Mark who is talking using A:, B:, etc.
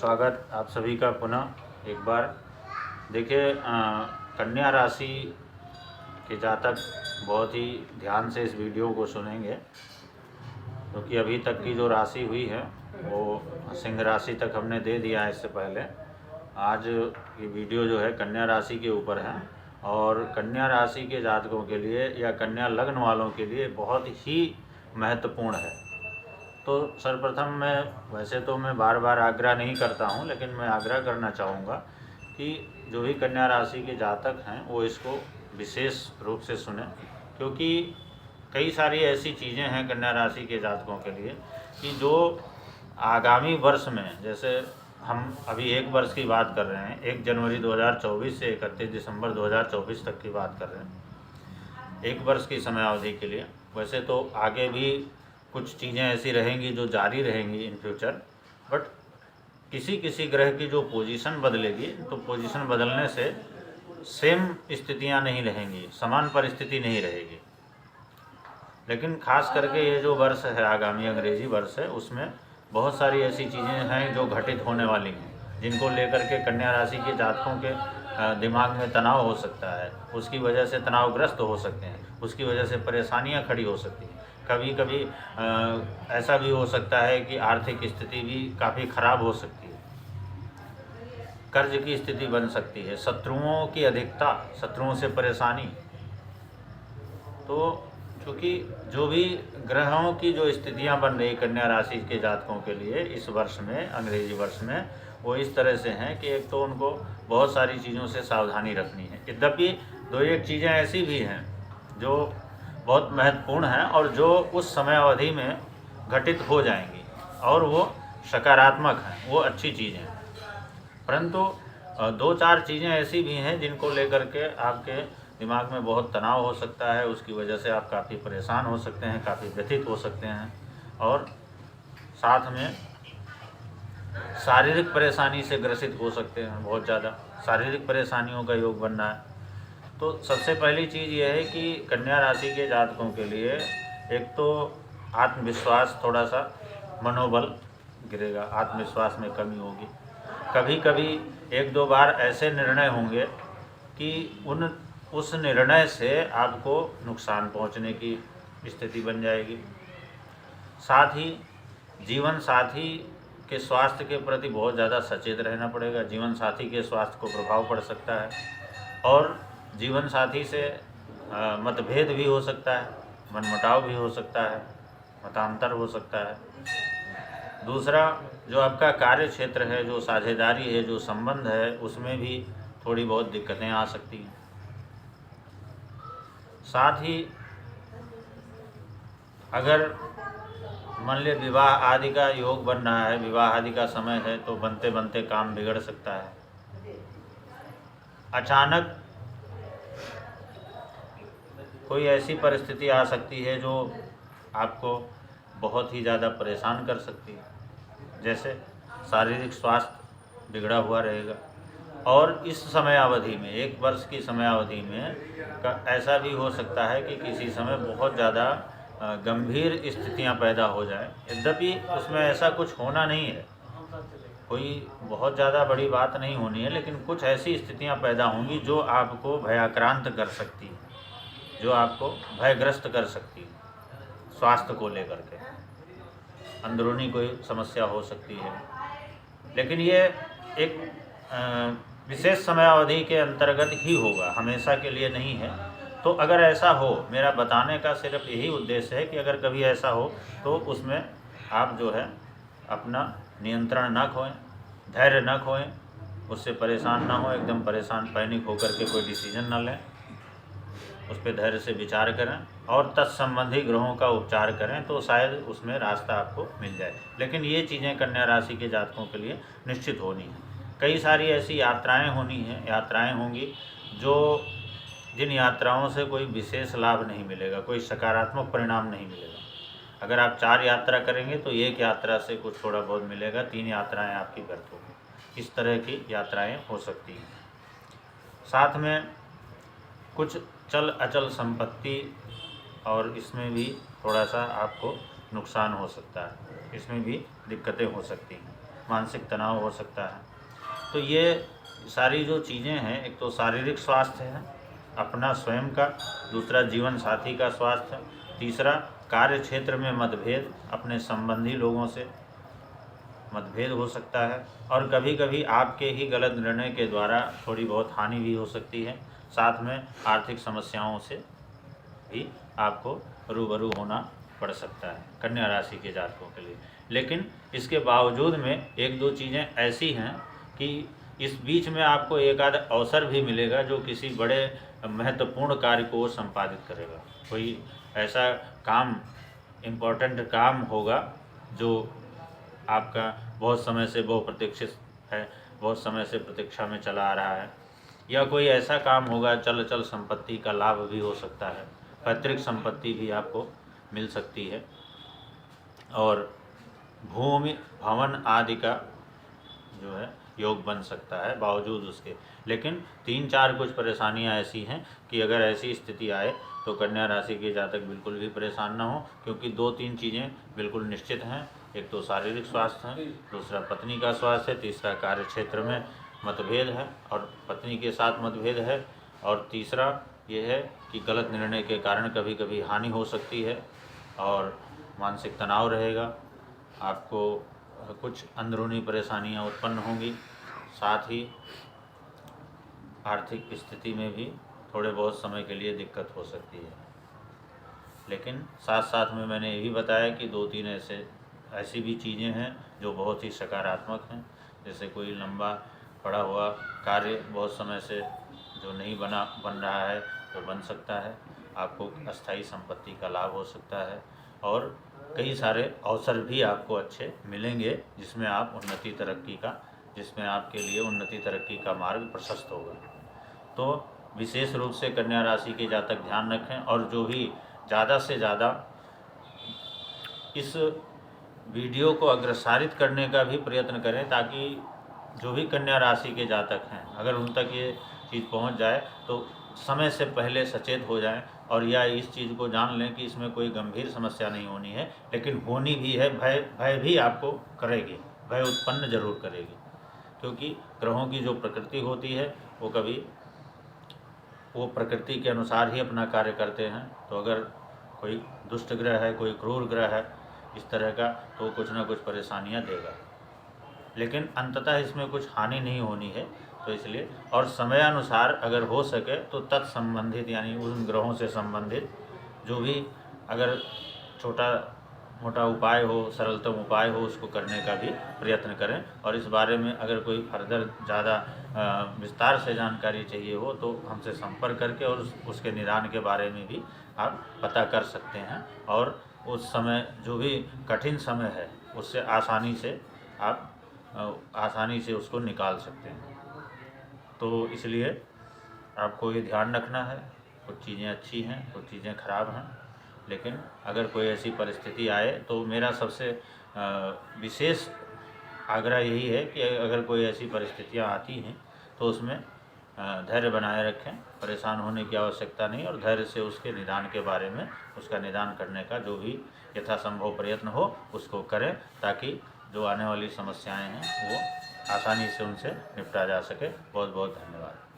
A: स्वागत आप सभी का पुनः एक बार। देखिए, कन्या राशि के जातक बहुत ही ध्यान से इस वीडियो को सुनेंगे, क्योंकि अभी तक की जो राशि हुई है वो सिंह राशि तक हमने दे दिया है इससे पहले। आज ये वीडियो जो है कन्या राशि के ऊपर है, और कन्या राशि के जातकों के लिए या कन्या लग्न वालों के लिए बहुत ही महत्वपूर्ण है। तो सर्वप्रथम वैसे तो मैं बार बार आग्रह नहीं करता हूं, लेकिन मैं आग्रह करना चाहूँगा कि जो भी कन्या राशि के जातक हैं वो इसको विशेष रूप से सुने, क्योंकि कई सारी ऐसी चीज़ें हैं कन्या राशि के जातकों के लिए कि जो आगामी वर्ष में, जैसे हम अभी एक वर्ष की बात कर रहे हैं, 1 जनवरी 2024 से 31 दिसंबर 2024 तक की बात कर रहे हैं, एक वर्ष की समय अवधि के लिए। वैसे तो आगे भी कुछ चीज़ें ऐसी रहेंगी जो जारी रहेंगी इन फ्यूचर, बट किसी किसी ग्रह की जो पोजीशन बदलेगी, तो पोजीशन बदलने से सेम स्थितियां नहीं रहेंगी, समान परिस्थिति नहीं रहेगी। लेकिन खास करके ये जो वर्ष है, आगामी अंग्रेजी वर्ष है, उसमें बहुत सारी ऐसी चीज़ें हैं जो घटित होने वाली हैं, जिनको लेकर के कन्या राशि के जातकों के दिमाग में तनाव हो सकता है, उसकी वजह से तनावग्रस्त हो सकते हैं, उसकी वजह से परेशानियां खड़ी हो सकती हैं। कभी कभी ऐसा भी हो सकता है कि आर्थिक स्थिति भी काफ़ी खराब हो सकती है, कर्ज की स्थिति बन सकती है, शत्रुओं की अधिकता, शत्रुओं से परेशानी। तो क्योंकि जो भी ग्रहों की जो स्थितियां बन रही कन्या राशि के जातकों के लिए इस वर्ष में, अंग्रेजी वर्ष में, वो इस तरह से हैं कि एक तो उनको बहुत सारी चीज़ों से सावधानी रखनी है। यद्यपि दो एक चीज़ें ऐसी भी हैं जो बहुत महत्वपूर्ण हैं और जो उस समय अवधि में घटित हो जाएंगी और वो सकारात्मक हैं, वो अच्छी चीज़ें हैं। परंतु दो चार चीज़ें ऐसी भी हैं जिनको लेकर के आपके दिमाग में बहुत तनाव हो सकता है, उसकी वजह से आप काफ़ी परेशान हो सकते हैं, काफ़ी व्यथित हो सकते हैं, और साथ में शारीरिक परेशानी से ग्रसित हो सकते हैं। बहुत ज़्यादा शारीरिक परेशानियों का योग बन रहा है। तो सबसे पहली चीज़ यह है कि कन्या राशि के जातकों के लिए एक तो आत्मविश्वास, थोड़ा सा मनोबल गिरेगा, आत्मविश्वास में कमी होगी। कभी कभी एक दो बार ऐसे निर्णय होंगे कि उस निर्णय से आपको नुकसान पहुंचने की स्थिति बन जाएगी। साथ ही जीवन साथी के स्वास्थ्य के प्रति बहुत ज़्यादा सचेत रहना पड़ेगा। जीवन साथी के स्वास्थ्य को प्रभाव पड़ सकता है, और जीवन साथी से मतभेद भी हो सकता है, मनमुटाव भी हो सकता है, मतांतर हो सकता है। दूसरा, जो आपका कार्य क्षेत्र है, जो साझेदारी है, जो संबंध है, उसमें भी थोड़ी बहुत दिक्कतें आ सकती हैं। साथ ही अगर मान लीजिए विवाह आदि का योग बन रहा है, विवाह आदि का समय है, तो बनते बनते काम बिगड़ सकता है। अचानक कोई ऐसी परिस्थिति आ सकती है जो आपको बहुत ही ज़्यादा परेशान कर सकती है, जैसे शारीरिक स्वास्थ्य बिगड़ा हुआ रहेगा। और इस समय अवधि में, एक वर्ष की समय अवधि में ऐसा भी हो सकता है कि किसी समय बहुत ज़्यादा गंभीर स्थितियां पैदा हो जाए। यद्यपि उसमें ऐसा कुछ होना नहीं है, कोई बहुत ज़्यादा बड़ी बात नहीं होनी है, लेकिन कुछ ऐसी स्थितियां पैदा होंगी जो आपको भयाक्रांत कर सकती है, जो आपको भयग्रस्त कर सकती है। स्वास्थ्य को लेकर के अंदरूनी कोई समस्या हो सकती है, लेकिन ये एक विशेष समय अवधि के अंतर्गत ही होगा, हमेशा के लिए नहीं है। तो अगर ऐसा हो, मेरा बताने का सिर्फ यही उद्देश्य है कि अगर कभी ऐसा हो तो उसमें आप जो है अपना नियंत्रण न खोएं, धैर्य न खोएं, उससे परेशान ना हो, एकदम परेशान पैनिक होकर के कोई डिसीजन न लें, उस पर धैर्य से विचार करें और तत्संबंधी ग्रहों का उपचार करें, तो शायद उसमें रास्ता आपको मिल जाए। लेकिन ये चीज़ें कन्या राशि के जातकों के लिए निश्चित होनी है। कई सारी ऐसी यात्राएं होंगी जो जिन यात्राओं से कोई विशेष लाभ नहीं मिलेगा, कोई सकारात्मक परिणाम नहीं मिलेगा। अगर आप 4 यात्रा करेंगे तो एक यात्रा से कुछ थोड़ा बहुत मिलेगा, 3 यात्राएं आपकी व्यर्थ होंगी। इस तरह की यात्राएं हो सकती हैं। साथ में कुछ चल अचल संपत्ति, और इसमें भी थोड़ा सा आपको नुकसान हो सकता है, इसमें भी दिक्कतें हो सकती हैं। मानसिक तनाव हो सकता है। तो ये सारी जो चीज़ें हैं, एक तो शारीरिक स्वास्थ्य है अपना स्वयं का, दूसरा जीवन साथी का स्वास्थ्य, तीसरा कार्य क्षेत्र में मतभेद, अपने संबंधी लोगों से मतभेद हो सकता है, और कभी कभी आपके ही गलत निर्णय के द्वारा थोड़ी बहुत हानि भी हो सकती है। साथ में आर्थिक समस्याओं से भी आपको रूबरू होना पड़ सकता है कन्या राशि के जातकों के लिए। लेकिन इसके बावजूद में एक दो चीज़ें ऐसी हैं कि इस बीच में आपको एक आध अवसर भी मिलेगा जो किसी बड़े महत्वपूर्ण कार्य को संपादित करेगा। कोई ऐसा काम, इम्पोर्टेंट काम होगा जो आपका बहुत समय से बहुप्रतीक्षित है, बहुत समय से प्रतीक्षा में चला आ रहा है, या कोई ऐसा काम होगा, चल अचल संपत्ति का लाभ भी हो सकता है, पैतृक संपत्ति भी आपको मिल सकती है, और भूमि भवन आदि का जो है योग बन सकता है बावजूद उसके। लेकिन 3-4 कुछ परेशानियां ऐसी हैं कि अगर ऐसी स्थिति आए तो कन्या राशि के जातक बिल्कुल भी परेशान ना हो, क्योंकि 2-3 चीज़ें बिल्कुल निश्चित हैं। एक तो शारीरिक स्वास्थ्य है, दूसरा पत्नी का स्वास्थ्य है, तीसरा कार्य क्षेत्र में मतभेद है और पत्नी के साथ मतभेद है, और तीसरा ये है कि गलत निर्णय के कारण कभी कभी हानि हो सकती है और मानसिक तनाव रहेगा, आपको कुछ अंदरूनी परेशानियां उत्पन्न होंगी, साथ ही आर्थिक स्थिति में भी थोड़े बहुत समय के लिए दिक्कत हो सकती है। लेकिन साथ साथ में मैंने ये भी बताया कि 2-3 ऐसी भी चीज़ें हैं जो बहुत ही सकारात्मक हैं, जैसे कोई लंबा पड़ा हुआ कार्य बहुत समय से जो नहीं बन रहा है तो बन सकता है, आपको अस्थायी संपत्ति का लाभ हो सकता है, और कई सारे अवसर भी आपको अच्छे मिलेंगे जिसमें आपके लिए उन्नति तरक्की का मार्ग प्रशस्त होगा। तो विशेष रूप से कन्या राशि के जातक ध्यान रखें, और जो भी ज़्यादा से ज़्यादा इस वीडियो को अग्रसारित करने का भी प्रयत्न करें, ताकि जो भी कन्या राशि के जातक हैं अगर उन तक ये चीज़ पहुंच जाए तो समय से पहले सचेत हो जाएं, और या इस चीज़ को जान लें कि इसमें कोई गंभीर समस्या नहीं होनी है, लेकिन होनी भी है, भय भी आपको करेगी, भय उत्पन्न जरूर करेगी, क्योंकि ग्रहों की जो प्रकृति होती है वो प्रकृति के अनुसार ही अपना कार्य करते हैं। तो अगर कोई दुष्ट ग्रह है, कोई क्रूर ग्रह है इस तरह का, तो कुछ ना कुछ परेशानियां देगा, लेकिन अंततः इसमें कुछ हानि नहीं होनी है। तो इसलिए, और समयानुसार अगर हो सके तो तत्संबंधित यानी उन ग्रहों से संबंधित जो भी अगर छोटा मोटा उपाय हो, सरलतम उपाय हो, उसको करने का भी प्रयत्न करें। और इस बारे में अगर कोई फर्दर ज़्यादा विस्तार से जानकारी चाहिए हो तो हमसे संपर्क करके और उसके निदान के बारे में भी आप पता कर सकते हैं, और उस समय जो भी कठिन समय है उससे आसानी से उसको निकाल सकते हैं। तो इसलिए आपको ये ध्यान रखना है, कुछ चीज़ें अच्छी हैं, कुछ चीज़ें खराब हैं, लेकिन अगर कोई ऐसी परिस्थिति आए तो मेरा सबसे विशेष आग्रह यही है कि अगर कोई ऐसी परिस्थितियां आती हैं तो उसमें धैर्य बनाए रखें, परेशान होने की आवश्यकता नहीं, और धैर्य से उसके निदान के बारे में, उसका निदान करने का जो भी यथासंभव प्रयत्न हो उसको करें, ताकि जो आने वाली समस्याएं हैं वो आसानी से उनसे निपटा जा सके। बहुत बहुत धन्यवाद।